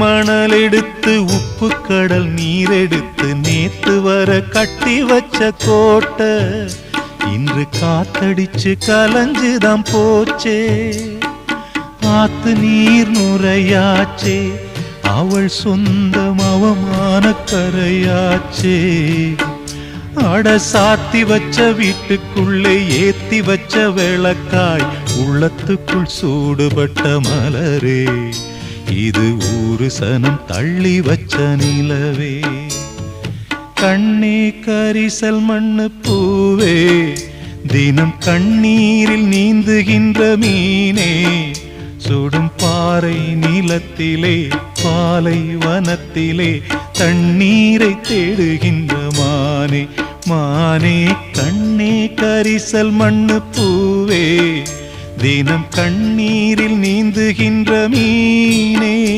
மணல் எடுத்து உப்பு கடல் நீர் எடுத்து நேத்து வர கட்டி வச்ச கோட்டை இன்று காத்தடிச்சு கலஞ்சுதான் போச்சே. ஆத்து நீர் நுரையாச்சே, அவள் சொந்தம் அவமான கரையாச்சே. அட சாத்தி வச்ச வீட்டுக்குள்ளே ஏத்தி வச்ச விளக்காய் உள்ளத்துக்குள் சூடுபட்ட மலரே, இது ஊரு சனம் தள்ளி வச்ச நிலவே. கண்ணே கரிசல் மண்ணு பூவே, தினம் கண்ணீரில் நீந்துகின்ற மீனே, சுடும் பாறை நிலத்திலே பாலை வனத்திலே தண்ணீரை தேடுகின்ற மானே. மானே கண்ணே கரிசல் மண்ணு பூவே, தினம் கண்ணீரில் நீந்துகின்ற மீனே.